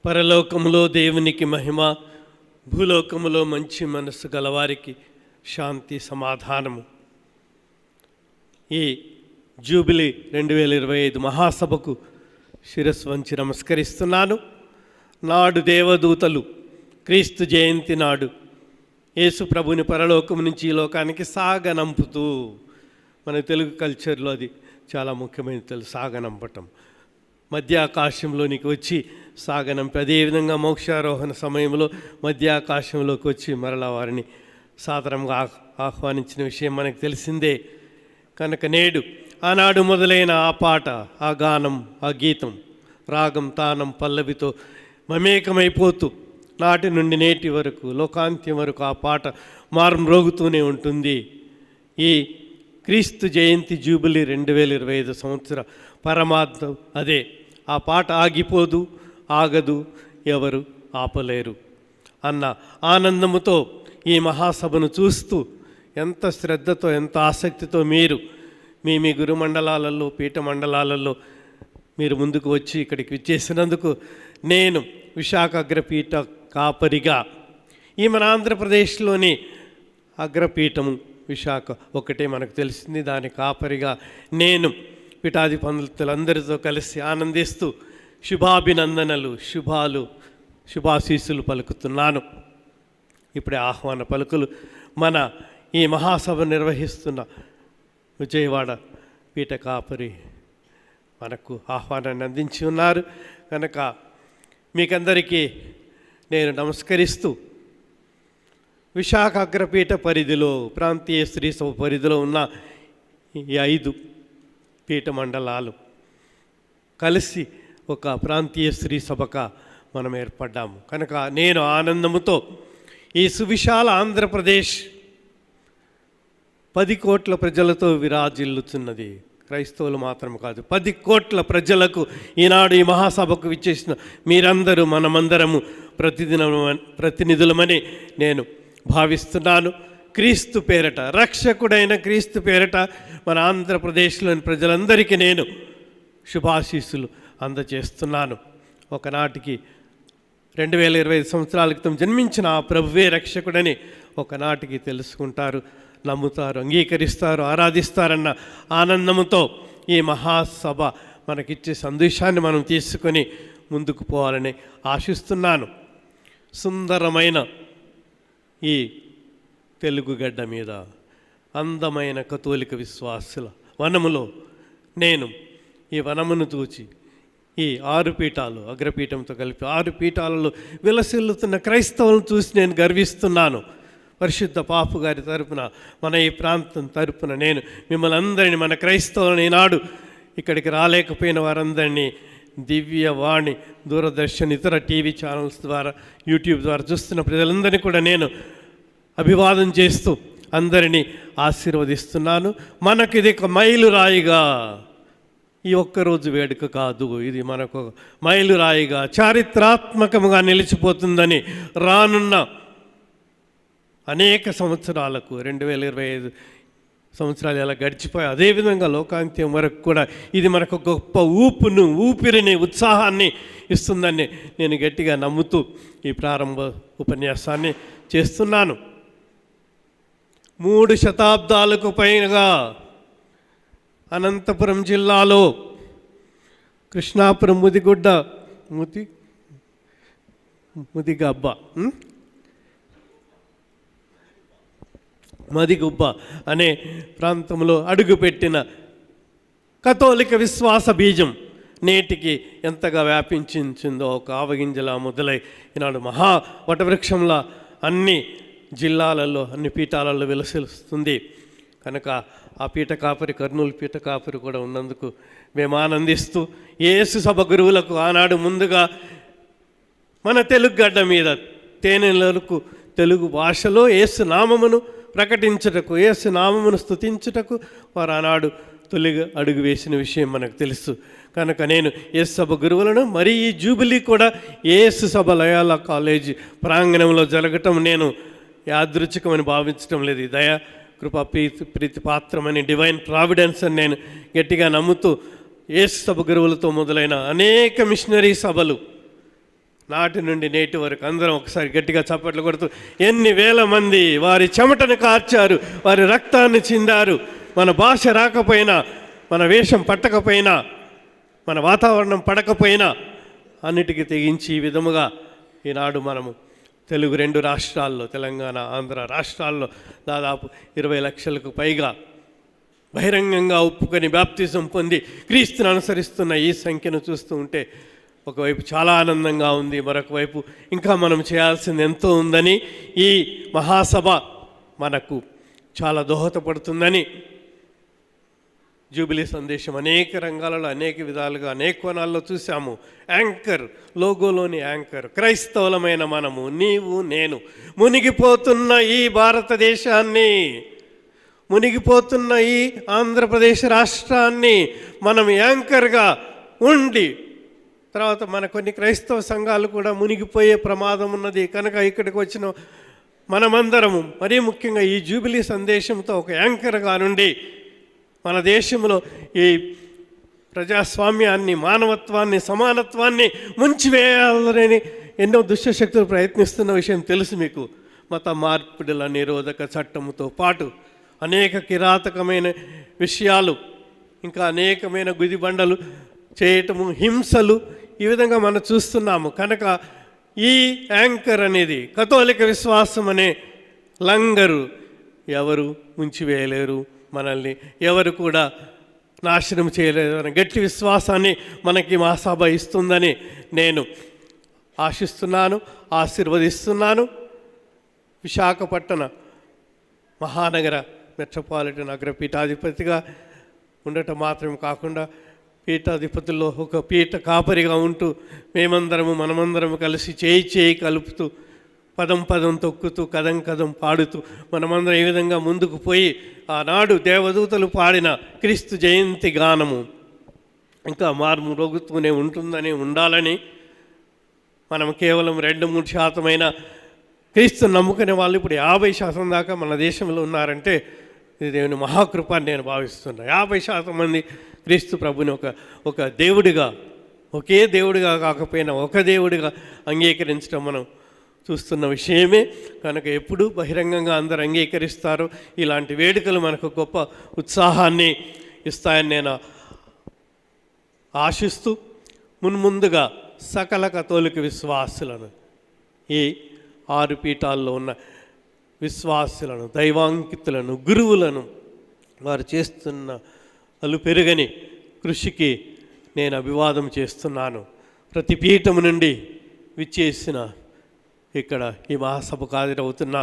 పరలోకములో దేవునికి మహిమ, భూలోకములో మంచి మనసు గలవారికి శాంతి సమాధానము. ఈ జూబిలీ 2025 మహాసభకు శిరస్సు వంచి నమస్కరిస్తున్నాను. నాడు దేవదూతలు క్రీస్తు జయంతి నాడు యేసు ప్రభుని పరలోకము నుంచి ఈ లోకానికి సాగనంపుతూ, మన తెలుగు కల్చర్లో అది చాలా ముఖ్యమైన సాగనంపటం, మధ్యాకాశంలోనికి వచ్చి సాగనంపి, అదేవిధంగా మోక్షారోహణ సమయంలో మధ్యాకాశంలోకి వచ్చి మరలా వారిని సాదరంగా ఆహ్వానించిన విషయం మనకు తెలిసిందే. కనుక నేడు ఆనాడు మొదలైన ఆ పాట, ఆ గానం, ఆ గీతం రాగం తానం పల్లవితో మమేకమైపోతూ నాటి నుండి నేటి వరకు లోకాంత్యం వరకు ఆ పాట మారుమ్రోగుతూనే ఉంటుంది. ఈ క్రీస్తు జయంతి జూబిలీ 2025 సంవత్సర పరమార్థం అదే. ఆ పాట ఆగిపోదు, ఆగదు, ఎవరు ఆపలేరు అన్న ఆనందముతో ఈ మహాసభను చూస్తూ ఎంత శ్రద్ధతో, ఎంత ఆసక్తితో మీరు మీ గురు మండలాలలో, పీఠ మండలాలలో మీరు ముందుకు వచ్చి ఇక్కడికి విచ్చేసినందుకు నేను విశాఖ అగ్రపీఠ కాపరిగా, ఈ మన ఆంధ్రప్రదేశ్లోని అగ్రపీఠము విశాఖ ఒకటే మనకు తెలిసింది, దాని కాపరిగా నేను పీఠాధిపతులందరితో కలిసి ఆనందిస్తూ శుభాభినందనలు, శుభాశీస్సులు పలుకుతున్నాను. ఇప్పుడే ఆహ్వాన పలుకులు మన ఈ మహాసభ నిర్వహిస్తున్న విజయవాడ పీఠ కాపరి మనకు ఆహ్వానాన్ని అందించి ఉన్నారు. కనుక మీకందరికీ నేను నమస్కరిస్తూ, విశాఖ అగ్రపీఠ పరిధిలో, ప్రాంతీయ స్త్రీ సభ పరిధిలో ఉన్న ఈ 5 పీఠ మండలాలు కలిసి ఒక ప్రాంతీయ స్త్రీ సభగా మనం ఏర్పడ్డాము. కనుక నేను ఆనందముతో ఈ సువిశాల ఆంధ్రప్రదేశ్ 10 కోట్ల ప్రజలతో విరాజిల్లుతున్నది. క్రైస్తవులు మాత్రం కాదు, 10 కోట్ల ప్రజలకు ఈనాడు ఈ మహాసభకు విచ్చేసిన మీరందరూ, మనమందరము ప్రతినిధులమని నేను భావిస్తున్నాను. క్రీస్తు పేరట, రక్షకుడైన క్రీస్తు పేరట మన ఆంధ్రప్రదేశ్లోని ప్రజలందరికీ నేను శుభాశీస్సులు అందజేస్తున్నాను. ఒకనాటికి 2025 సంవత్సరాల క్రితం జన్మించిన ఆ ప్రభువే రక్షకుడని ఒకనాటికి తెలుసుకుంటారు, నమ్ముతారు, అంగీకరిస్తారు, ఆరాధిస్తారన్న ఆనందంతో ఈ మహాసభ మనకిచ్చే సందేశాన్ని మనం తీసుకొని ముందుకు పోవాలని ఆశిస్తున్నాను. సుందరమైన ఈ తెలుగు గడ్డ మీద, అందమైన కథోలిక విశ్వాసుల వనములో నేను ఈ వనమును చూచి, ఈ 6 పీఠాలు, అగ్రపీఠంతో కలిపి 6 పీఠాలలో విలసిల్లుతున్న క్రైస్తవులను చూసి నేను గర్విస్తున్నాను. పరిశుద్ధ పాపు గారి తరపున, మన ఈ ప్రాంతం తరపున నేను మిమ్మల్ని అందరినీ, మన క్రైస్తవులను, ఈనాడు ఇక్కడికి రాలేకపోయిన వారందరినీ దివ్యవాణి, దూరదర్శన్, ఇతర టీవీ ఛానల్స్ ద్వారా, యూట్యూబ్ ద్వారా చూస్తున్న ప్రజలందరినీ కూడా నేను అభివాదం చేస్తూ అందరినీ ఆశీర్వదిస్తున్నాను. మనకి ఇది ఒక మైలురాయిగా, ఈ ఒక్కరోజు వేడుక కాదు, ఇది మనకు మైలురాయిగా, చారిత్రాత్మకముగా నిలిచిపోతుందని రానున్న అనేక సంవత్సరాలకు, 2025 సంవత్సరాలు ఎలా గడిచిపోయి అదేవిధంగా లోకాంత్యం వరకు కూడా ఇది మనకు గొప్ప ఊపిరిని, ఉత్సాహాన్ని ఇస్తుందని నేను గట్టిగా నమ్ముతూ ఈ ప్రారంభ ఉపన్యాసాన్ని చేస్తున్నాను. 3 శతాబ్దాలకు పైగా అనంతపురం జిల్లాలో కృష్ణాపురం మదిగుబ్బ అనే ప్రాంతంలో అడుగుపెట్టిన కథోలిక విశ్వాస బీజం నేటికి ఎంతగా వ్యాపించిందో, ఒక ఆవగింజలా మొదలై ఈనాడు మహా వటవృక్షంలా అన్ని జిల్లాలలో, అన్ని పీఠాలలో విలసిస్తుంది. కనుక ఆ పీఠ కాపరి, కర్నూలు పీఠ కాపరి కూడా ఉన్నందుకు మేము ఆనందిస్తూ, యేసు సభ గురువులకు ఆనాడు ముందుగా మన తెలుగు గడ్డ మీద తేనెలకు తెలుగు భాషలో యేసు నామమును ప్రకటించుటకు, యేసు నామమును స్తుతించుటకు వారు ఆనాడు తొలిగా అడుగు వేసిన విషయం మనకు తెలుసు. కనుక నేను యేసు సభ గురువులను, మరి ఈ జూబిలీ కూడా యేసు సభ లయోలా కాలేజీ ప్రాంగణంలో జరగటం నేను యాదృచ్ఛికమని భావించడం లేదు. దయా కృపా ప్రీతి పాత్రమని, డివైన్ ప్రావిడెన్స్ అని నేను గట్టిగా నమ్ముతూ, యేసు సభ గురువులతో మొదలైన అనేక మిషనరీ సభలు నాటి నుండి నేటి వరకు అందరం ఒకసారి గట్టిగా చప్పట్లు కొడుతూ ఎన్ని వేల మంది వారి చెమటను కార్చారు, వారి రక్తాన్ని చిందారు. మన భాష రాకపోయినా, మన వేషం పట్టకపోయినా, మన వాతావరణం పడకపోయినా అన్నిటికీ తెగించి ఈ విధముగా ఈనాడు మనము తెలుగు 2 రాష్ట్రాల్లో, తెలంగాణ, ఆంధ్ర రాష్ట్రాల్లో దాదాపు 20 లక్షలకు పైగా బహిరంగంగా ఒప్పుకొని బాప్తిజం పొంది క్రీస్తుని అనుసరిస్తున్న ఈ సంఖ్యను చూస్తూ ఉంటే ఒకవైపు చాలా ఆనందంగా ఉంది, మరొక వైపు ఇంకా మనం చేయాల్సింది ఎంతో ఉందని, ఈ మహాసభ మనకు చాలా దోహదపడుతుందని జూబిలీ సందేశం అనేక రంగాలలో, అనేక విధాలుగా, అనేక కోణాల్లో చూసాము. యాంకర్, లోగోలోని యాంకర్ క్రైస్తవులమైన మనము, నీవు నేను, మునిగిపోతున్న ఈ భారతదేశాన్ని, మునిగిపోతున్న ఈ ఆంధ్రప్రదేశ్ రాష్ట్రాన్ని మనం యాంకర్గా ఉండి, తర్వాత మన కొన్ని క్రైస్తవ సంఘాలు కూడా మునిగిపోయే ప్రమాదం ఉన్నది కనుక ఇక్కడికి వచ్చిన మనమందరము మరీ ముఖ్యంగా ఈ జూబిలీ సందేశంతో ఒక యాంకర్గా నుండి మన దేశంలో ఈ ప్రజాస్వామ్యాన్ని, మానవత్వాన్ని, సమానత్వాన్ని ముంచివేయాలని ఎన్నో దుష్టశక్తులు ప్రయత్నిస్తున్న విషయం తెలుసు మీకు. మత మార్పిడుల నిరోధక చట్టంతో పాటు అనేక కిరాతకమైన విషయాలు, ఇంకా అనేకమైన గుదిబండలు చేయటము, హింసలు, ఈ విధంగా మనం చూస్తున్నాము. కనుక ఈ యాంకర్ అనేది కథోలిక విశ్వాసం అనే లంగరు ఎవరు ముంచివేయలేరు, మనల్ని ఎవరు కూడా నాశనం చేయలేరు అనే గట్టి విశ్వాసాన్ని మనకి మహాసభ ఇస్తుందని నేను ఆశిస్తున్నాను, ఆశీర్వదిస్తున్నాను. విశాఖపట్టణ మహానగర మెట్రోపాలిటన్ అగ్రపీఠాధిపతిగా ఉండటం మాత్రం కాకుండా పీఠాధిపతుల్లో ఒక పీఠ కాపరిగా ఉంటూ మేమందరము మనమందరము కలిసి చేయి కలుపుతూ, పదం పదం తొక్కుతూ, కదం కదం పాడుతూ మనమందరం ఈ విధంగా ముందుకు పోయి ఆనాడు దేవదూతలు పాడిన క్రీస్తు జయంతి గానము ఇంకా మారుమోగుతూనే ఉండాలని, మనం కేవలం 2-3% క్రీస్తుని నమ్ముకునే వాళ్ళు ఇప్పుడు 50% దాకా మన దేశంలో ఉన్నారంటే ఇది దేవుని మహాకృప అని నేను భావిస్తున్నా. 50% మంది క్రీస్తు ప్రభుని ఒక దేవుడిగా, ఒకే దేవుడిగా కాకపోయినా ఒక దేవుడిగా అంగీకరించడం మనం చూస్తున్న విషయమే. కనుక ఎప్పుడు బహిరంగంగా అందరూ అంగీకరిస్తారు. ఇలాంటి వేడుకలు మనకు గొప్ప ఉత్సాహాన్ని ఇస్తాయని నేను ఆశిస్తూ మున్ముందుగా సకల కథోలిక విశ్వాసులను, ఈ 6 పీఠాల్లో ఉన్న విశ్వాసులను, దైవాంకితులను, గురువులను, వారు చేస్తున్న అలుపెరుగని కృషికి నేను అభివాదం చేస్తున్నాను. ప్రతి పీఠము నుండి విచ్చేసిన ఇక్కడ ఈ మహాసభకు హాజరవుతున్న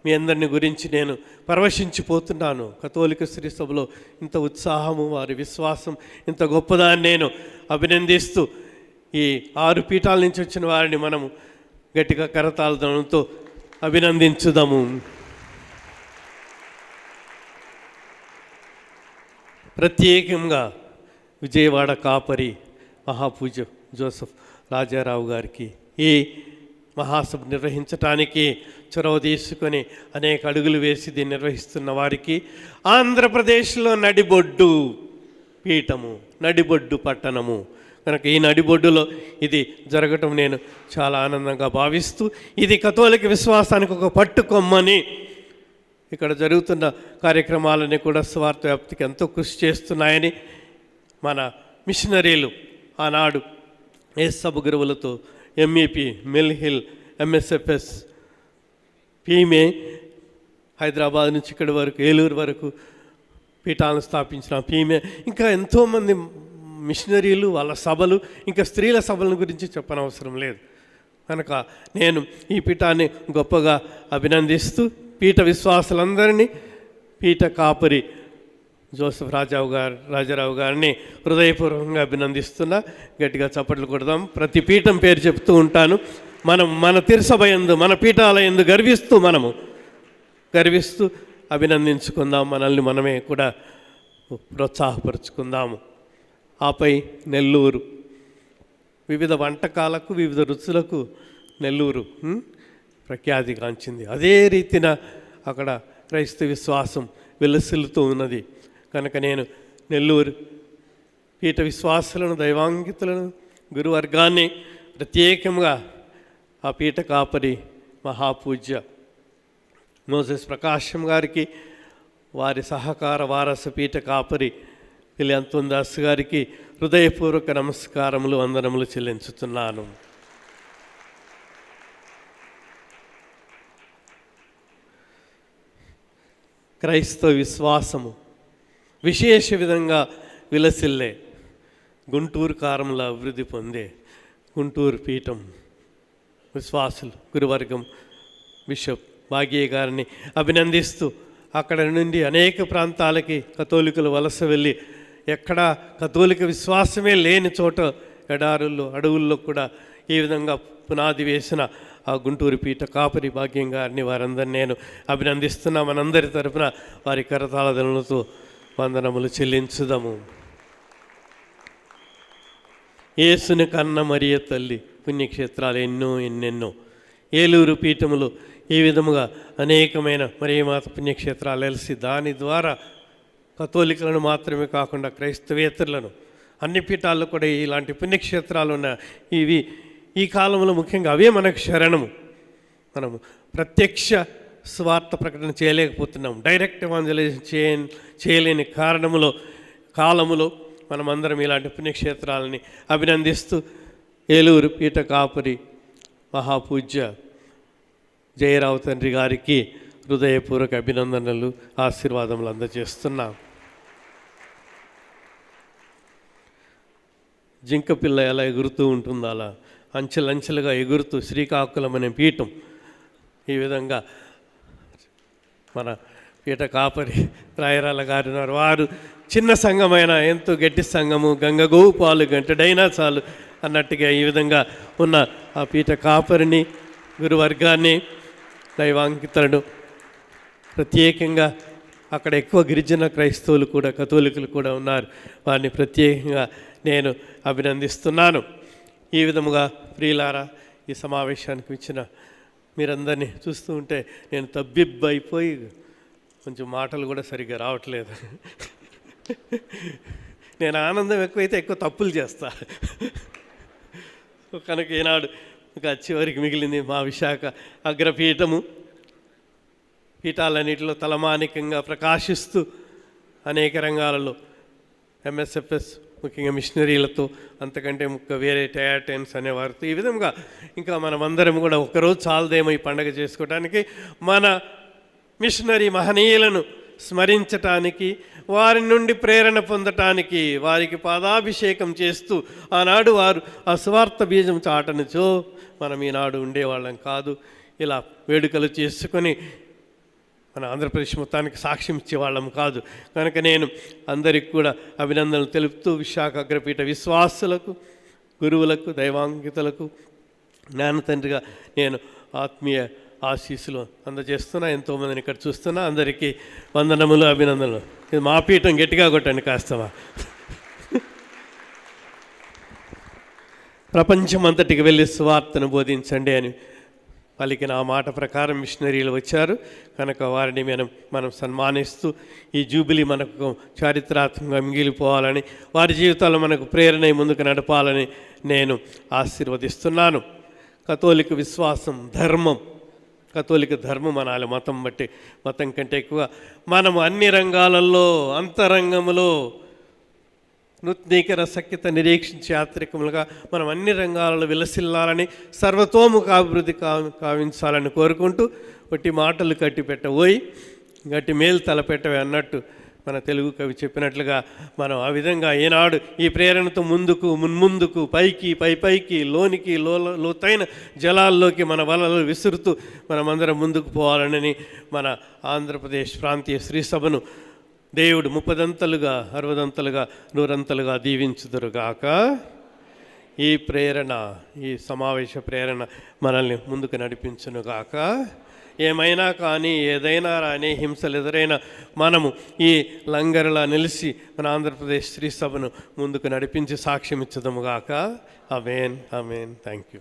మీ అందరిని గురించి నేను పరవశించిపోతున్నాను. కథోలిక శ్రీ సభలో ఇంత ఉత్సాహము, వారి విశ్వాసం ఇంత గొప్పదాన్ని నేను అభినందిస్తూ ఈ 6 పీఠాల నుంచి వచ్చిన వారిని మనము గట్టిగా కరతాళధ్వనులతో అభినందించుదాము. ప్రత్యేకంగా విజయవాడ కాపరి మహాపూజ జోసెఫ్ రాజారావు గారికి ఈ మహాసభ నిర్వహించటానికి చొరవ తీసుకొని అనేక అడుగులు వేసి దీన్ని నిర్వహిస్తున్న వారికి, ఆంధ్రప్రదేశ్లో నడిబొడ్డు పీఠము, నడిబొడ్డు పట్టణము కనుక ఈ నడిబొడ్డులో ఇది జరగటం నేను చాలా ఆనందంగా భావిస్తూ, ఇది కథోలిక విశ్వాసానికి ఒక పట్టుకొమ్మని, ఇక్కడ జరుగుతున్న కార్యక్రమాలని కూడా స్వార్థ వ్యాప్తికి ఎంతో కృషి చేస్తున్నాయని మన మిషనరీలు ఆనాడు ఏసబ్ గురువులతో ఎంఈపి, మిల్హిల్, ఎంఎస్ఎఫ్ఎస్, పీమే హైదరాబాద్ నుంచి ఇక్కడి వరకు ఏలూరు వరకు పీఠాలను స్థాపించిన పీమే, ఇంకా ఎంతోమంది మిషనరీలు, వాళ్ళ సభలు, ఇంకా స్త్రీల సభల గురించి చెప్పనవసరం లేదు. కనుక నేను ఈ పీఠాన్ని గొప్పగా అభినందిస్తూ పీఠ విశ్వాసులందరినీ, పీఠ కాపరి జోసెఫ్ రాజారావు గారిని హృదయపూర్వకంగా అభినందిస్తున్నా. గట్టిగా చప్పట్లు కొడదాం. ప్రతి పీఠం పేరు చెప్తూ ఉంటాను. మనం మన తిరుసభ యందు, మన పీఠాల యందు గర్విస్తూ అభినందించుకుందాం. మనల్ని మనమే కూడా ప్రోత్సాహపరుచుకుందాము. ఆపై నెల్లూరు, వివిధ వంటకాలకు, వివిధ రుచులకు నెల్లూరు ప్రఖ్యాతిగాంచింది. అదే రీతిన అక్కడ క్రైస్తవ విశ్వాసం వెలసిల్లుతూ ఉన్నది. కనుక నేను నెల్లూరు పీఠ విశ్వాసులను, దైవాంగితులను, గురువర్గాన్ని ప్రత్యేకంగా ఆ పీఠ కాపరి మహాపూజ్య మోసెస్ ప్రకాశం గారికి, వారి సహకార వారస పీఠ కాపరి పిల్లి అంతోన్ దాస్ గారికి హృదయపూర్వక నమస్కారములు, వందనములు చెల్లించుతున్నాను. క్రైస్తవ విశ్వాసము విశేష విధంగా విలసిల్లే గుంటూరు కారంలో అభివృద్ధి పొందే గుంటూరు పీఠం విశ్వాసులు గురువర్గం బిషప్ భాగ్య గారిని అభినందిస్తూ, అక్కడ నుండి అనేక ప్రాంతాలకి కథోలికులు వలస వెళ్ళి ఎక్కడా కథోలిక విశ్వాసమే లేని చోట ఎడారుల్లో అడవుల్లో కూడా ఈ విధంగా పునాది వేసిన ఆ గుంటూరు పీఠ కాపరి భాగ్యం గారిని వారందరినీ నేను అభినందిస్తున్నా. మనందరి తరపున వారి కరతాళదనులతో వందనములు చెల్లించుదాము. యేసుని కన్న మరియ తల్లి పుణ్యక్షేత్రాలు ఎన్నెన్నో. ఏలూరు పీఠములు ఈ విధముగా అనేకమైన మరియమాత పుణ్యక్షేత్రాలు వెలిసి దాని ద్వారా కథోలికులను మాత్రమే కాకుండా క్రైస్తవేతరులను అన్ని పీఠాల్లో కూడా ఇలాంటి పుణ్యక్షేత్రాలు ఉన్న ఇవి ఈ కాలంలో ముఖ్యంగా అవే మనకు శరణము. మనము ప్రత్యక్ష స్వార్థ ప్రకటన చేయలేకపోతున్నాం. డైరెక్ట్ ఎవాంజలైజేషన్ చేయలేని కాలములో మనమందరం ఇలాంటి పుణ్యక్షేత్రాలని అభినందిస్తూ ఏలూరు పీఠ కాపరి మహాపూజ్య జయరావు తండ్రి గారికి హృదయపూర్వక అభినందనలు, ఆశీర్వాదములు అందజేస్తున్నాం. జింక పిల్ల ఎలా ఎగురుతూ ఉంటుందో అలా అంచెలంచెలుగా ఎగురుతూ శ్రీకాకుళం అనే పీఠం ఈ విధంగా మన పీఠ కాపరి రాయరాల గారు ఉన్నారు. వారు చిన్న సంఘమైన ఎంతో గట్టి సంఘము, గంగగోవు పాలు గంటడైనా చాలు అన్నట్టుగా ఈ విధంగా ఉన్న ఆ పీఠ కాపరిని, గురువర్గాన్ని, దైవాంకితులను ప్రత్యేకంగా అక్కడ ఎక్కువ గిరిజన క్రైస్తవులు కూడా కథోలికులు కూడా ఉన్నారు. వారిని ప్రత్యేకంగా నేను అభినందిస్తున్నాను. ఈ విధముగా ప్రియులారా, ఈ సమావేశానికి వచ్చిన మీరందరినీ చూస్తూ ఉంటే నేను తబ్బిబ్బైపోయి కొంచెం మాటలు కూడా సరిగ్గా రావట్లేదు. నేను ఆనందం ఎక్కువైతే ఎక్కువ తప్పులు చేస్తా. కనుక ఈనాడు ఇంకా చివరికి మిగిలింది మా విశాఖ అగ్రపీఠము. పీఠాలన్నిటిలో తలమానికంగా ప్రకాశిస్తూ అనేక రంగాలలో ఎంఎస్ఎఫ్ఎస్ ముఖ్యంగా మిషనరీలతో, అంతకంటే వేరే టయాటైన్స్ అనేవారితో ఈ విధంగా ఇంకా మనమందరం కూడా ఒకరోజు చాలదేమో ఈ పండగ చేసుకోవటానికి, మన మిషనరీ మహనీయులను స్మరించటానికి, వారి నుండి ప్రేరణ పొందటానికి, వారికి పాదాభిషేకం చేస్తూ ఆనాడు వారు ఆ స్వార్థ బీజం చాటనుచో మనం ఈనాడు ఉండేవాళ్ళం కాదు. ఇలా వేడుకలు చేసుకొని మన ఆంధ్రప్రదేశ్ మొత్తానికి సాక్ష్యం ఇచ్చేవాళ్ళం కాదు. కనుక నేను అందరికి కూడా అభినందనలు తెలుపుతూ విశాఖ అగ్రపీఠ విశ్వాసులకు, గురువులకు, దైవాంకితులకు జ్ఞాన తండ్రిగా నేను ఆత్మీయ ఆశీస్సులు అందజేస్తున్నా. ఎంతోమందిని ఇక్కడ చూస్తున్నా. అందరికీ వందనములు, అభినందనలు. ఇది మా పీఠం, గట్టిగా కొట్టండి కాస్తవా. ప్రపంచమంతటికి వెళ్ళి సువార్తను బోధించండి అని పలికిన ఆ మాట ప్రకారం మిషనరీలు వచ్చారు. కనుక వారిని మనం సన్మానిస్తూ ఈ జూబిలీ మనకు చారిత్రాత్మకంగా మిగిలిపోవాలని, వారి జీవితాల్లో మనకు ప్రేరణ ముందుకు నడపాలని నేను ఆశీర్వదిస్తున్నాను. కథోలిక విశ్వాసం, ధర్మం, కథోలిక ధర్మం అనాలి. మతం బట్టి, మతం కంటే ఎక్కువ మనము అన్ని రంగాలలో, అంతరంగములో నూతనీకర సఖ్యత నిరీక్షించే యాత్రికములుగా మనం అన్ని రంగాలలో విలసిల్లాలని, సర్వతోముఖ అభివృద్ధి కావించాలని కోరుకుంటూ, ఒట్టి మాటలు కట్టి పెట్టబోయి గట్టి మేలు తలపెట్టవే అన్నట్టు మన తెలుగు కవి చెప్పినట్లుగా మనం ఆ విధంగా ఈనాడు ఈ ప్రేరణతో మున్ముందుకు, పైకి, లోనికి, లోతైన జలాల్లోకి మన వలలు విసురుతూ మనమందరం ముందుకు పోవాలని మన ఆంధ్రప్రదేశ్ ప్రాంతీయ శ్రీ సభను దేవుడు 30దంతలుగా, 60దంతలుగా, 100ంతలుగా దీవించుదురుగాక. ఈ ప్రేరణ, ఈ సమావేశ ప్రేరణ మనల్ని ముందుకు నడిపించునుగాక. ఏమైనా కానీ, ఏదైనా రాని, హింసలు ఎదురైనా మనము ఈ లంగర్లా నిలిచి మన ఆంధ్రప్రదేశ్ శ్రీ సభను ముందుకు నడిపించి సాక్ష్యం ఇచ్చదముగాక. ఆమేన్, ఆమేన్. Thank you.